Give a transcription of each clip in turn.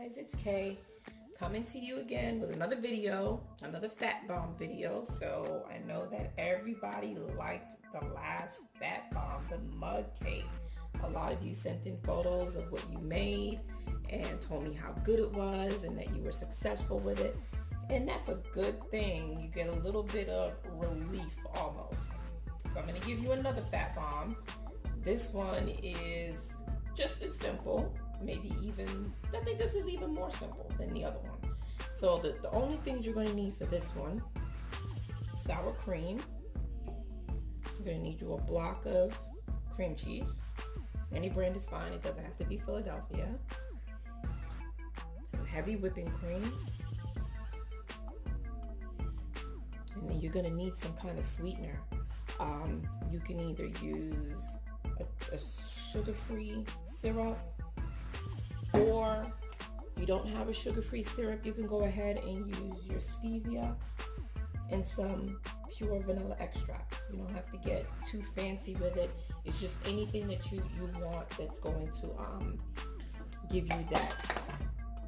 guys, it's Kay coming to you again with another video, another fat bomb video. So I know that everybody liked the last fat bomb, the mug cake. A lot of you sent in photos of what you made and told me how good it was and that you were successful with it. And that's a good thing. You get a little bit of relief almost. So I'm going to give you another fat bomb. This one is just as simple, maybe even, I think this is even more simple than the other one. So the only things you're going to need for this one, sour cream. You're going to need you a block of cream cheese. Any brand is fine, it doesn't have to be Philadelphia. Some heavy whipping cream. And then you're going to need some kind of sweetener. You can either use a sugar-free syrup, or if you don't have a sugar-free syrup, you can go ahead and use your stevia and some pure vanilla extract. You don't have to get too fancy with it. It's just anything that you want that's going to give you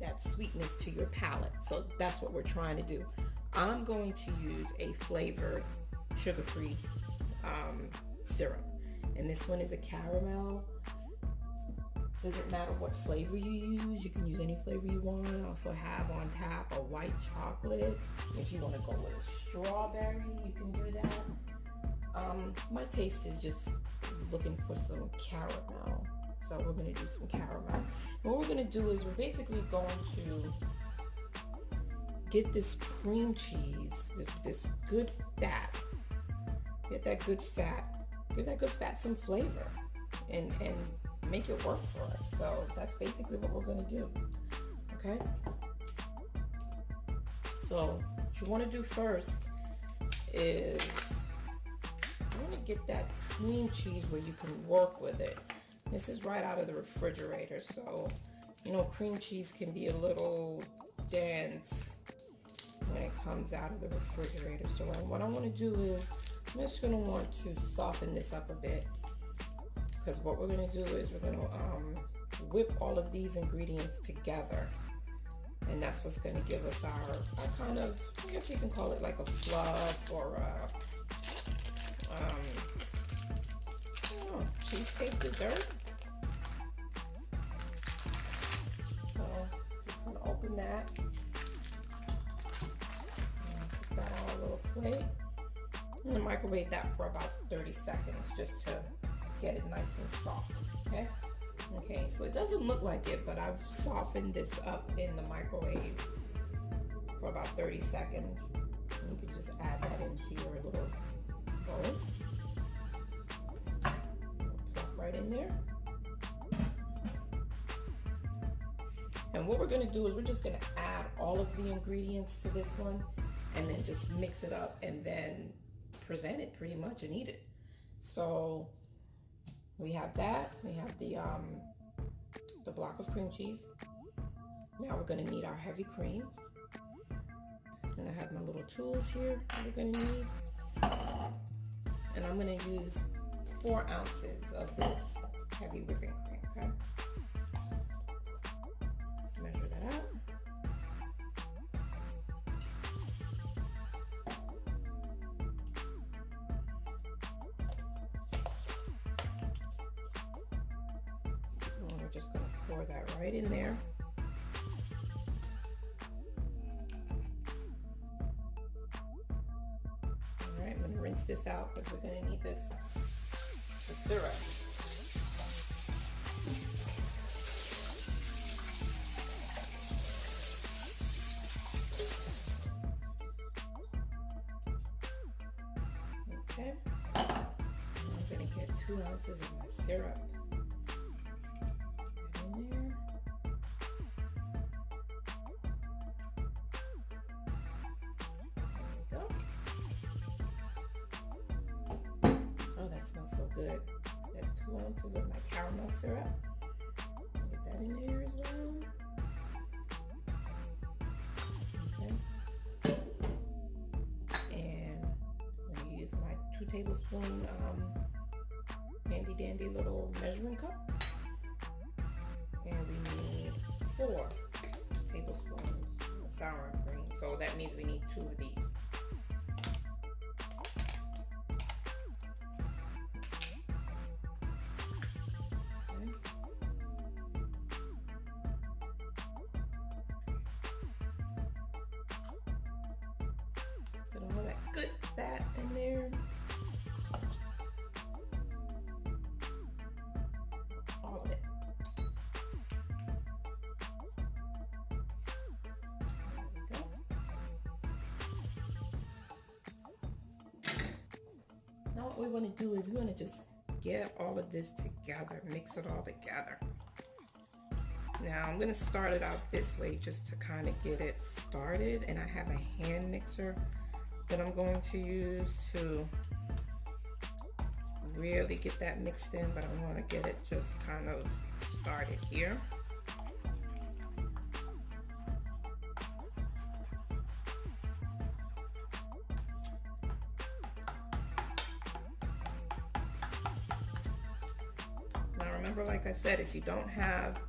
that sweetness to your palate. So that's what we're trying to do. I'm going to use a flavored sugar-free syrup, and this one is a caramel. Doesn't matter what flavor you use, you can use any flavor you want. I also have on tap a white chocolate. If you want to go with a strawberry, you can do that. My taste is just looking for some caramel, so we're going to do some caramel. And what we're going to do is we're basically going to get this cream cheese, this good fat. Get that good fat. Give that good fat some flavor and make it work for us. So that's basically what we're going to do. Okay? So what you want to do first is you want to get that cream cheese where you can work with it. This is right out of the refrigerator, so you know cream cheese can be a little dense when it comes out of the refrigerator. So what I want to do is I'm just going to want to soften this up a bit, because what we're going to do is we're going to whip all of these ingredients together, and that's what's going to give us our kind of, I guess we can call it like a fluff or a cheesecake dessert. So just going to open that and put that on a little plate. I'm going to microwave that for about 30 seconds just to get it nice and soft. Okay, so it doesn't look like it, but I've softened this up in the microwave for about 30 seconds. And you can just add that into your little bowl. Plop right in there. And what we're going to do is we're just going to add all of the ingredients to this one and then just mix it up and then present it pretty much and eat it. So we have that. We have the block of cream cheese. Now we're going to need our heavy cream. And I have my little tools here that we're going to need. And I'm going to use 4 ounces of this heavy whipping cream. Okay. Let's measure that out. Just going to pour that right in there. All right, I'm going to rinse this out because we're going to need the syrup. Okay, I'm going to get 2 ounces of my syrup. Good. So that's 2 ounces of my caramel syrup. Get that in there as well. Okay. And I'm going to use my 2 tablespoon handy dandy little measuring cup. And we need 4 sour cream. So that means we need 2 of these. Okay. Get all that good fat in there. All of it. Now what we want to do is we want to just get all of this together, mix it all together. Now I'm going to start it out this way just to kind of get it started, and I have a hand mixer that I'm going to use to really get that mixed in, but I want to get it just kind of started here. Now remember, like I said, if you don't have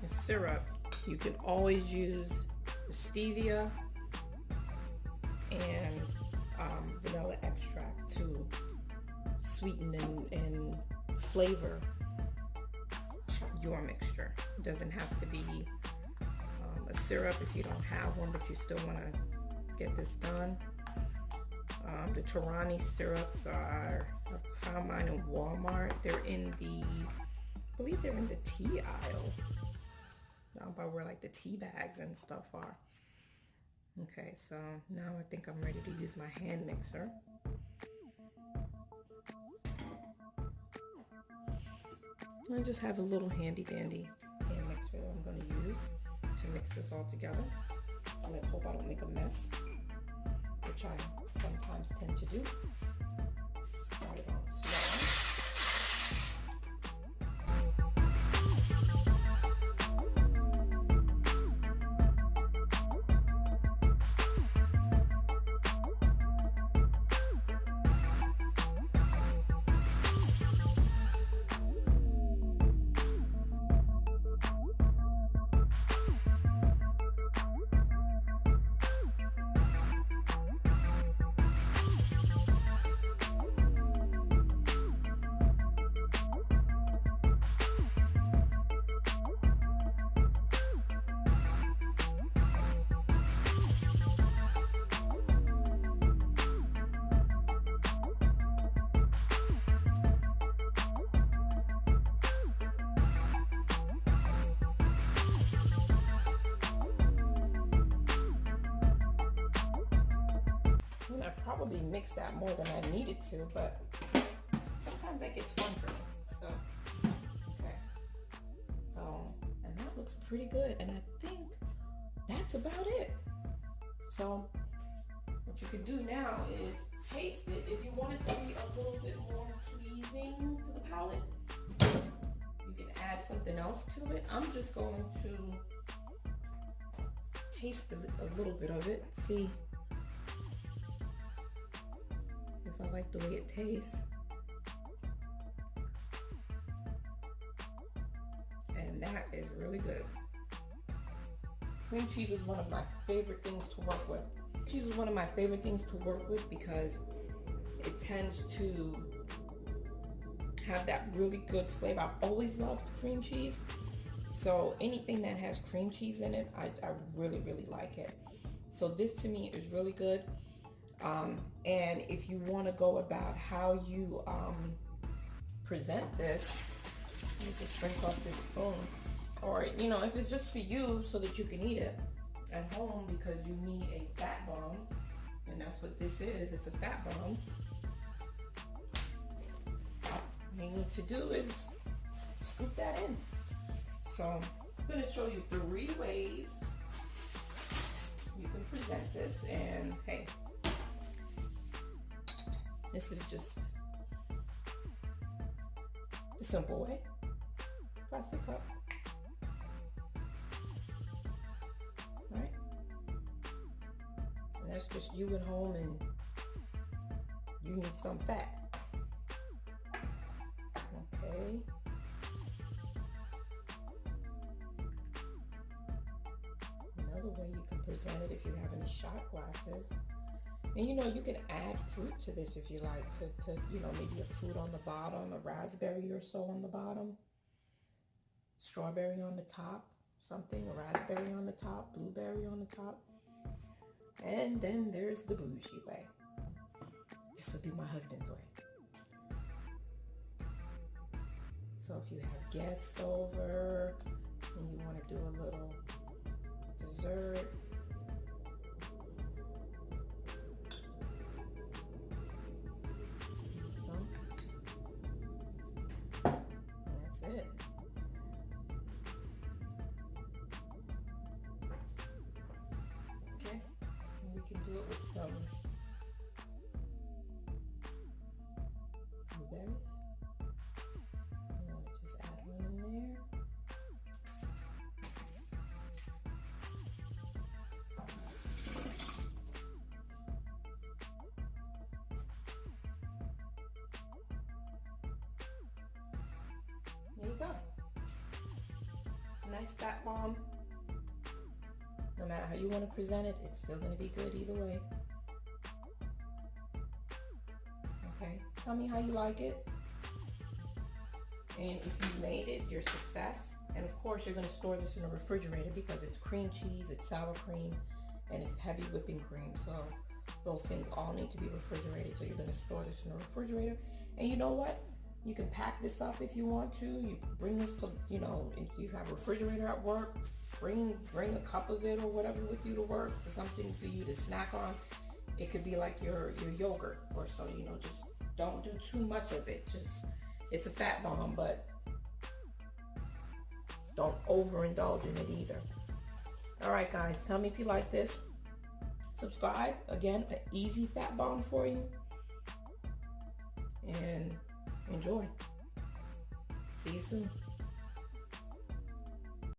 a syrup, you can always use the stevia and vanilla extract to sweeten and flavor your mixture. It doesn't have to be a syrup if you don't have one, but you still want to get this done. The Torani syrups I found mine in Walmart. They're in the, I believe they're in the tea aisle, down by where like the tea bags and stuff are. Okay, so now I think I'm ready to use my hand mixer. I just have a little handy dandy hand mixer that I'm going to use to mix this all together. And let's hope I don't make a mess, which I sometimes tend to do. Start it on slow. I probably mixed that more than I needed to, but sometimes that gets fun for me. So, okay. So, and that looks pretty good. And I think that's about it. So, what you could do now is taste it. If you want it to be a little bit more pleasing to the palate, you can add something else to it. I'm just going to taste a little bit of it, see if I like the way it tastes. And that is really good. Cream cheese is one of my favorite things to work with. Cheese is one of my favorite things to work with because it tends to have that really good flavor. I've always loved cream cheese. So anything that has cream cheese in it, I really, really like it. So this to me is really good. And if you want to go about how you present this, you just rinse off this spoon. Or, you know, if it's just for you so that you can eat it at home because you need a fat bomb, and that's what this is, it's a fat bomb. All you need to do is scoop that in. So I'm going to show you 3 ways you can present this, and hey, this is just the simple way. Plastic cup. Right? And that's just you at home and you need some fat. Okay. present it if you have any shot glasses. And you know, you can add fruit to this if you like, to you know, maybe a fruit on the bottom, a raspberry or so on the bottom, strawberry on the top, something, a raspberry on the top, blueberry on the top. And then there's the bougie way. This would be my husband's way. So if you have guests over and you want to do a little dessert, that's it. Okay, and we can do it with some blueberries. You want to just add one in there. There you go. Nice fat bomb. No matter how you want to present it, it's still going to be good either way. Okay, tell me how you like it. And if you made it, your success. And of course, you're going to store this in the refrigerator because it's cream cheese, it's sour cream, and it's heavy whipping cream. So those things all need to be refrigerated. So you're going to store this in the refrigerator. And you know what? You can pack this up if you want to. You bring this to, you know, if you have a refrigerator at work, bring a cup of it or whatever with you to work, something for you to snack on. It could be like your yogurt or so, you know, just don't do too much of it. Just, it's a fat bomb, but don't overindulge in it either. All right, guys, tell me if you like this. Subscribe. Again, an easy fat bomb for you. And enjoy. See you soon.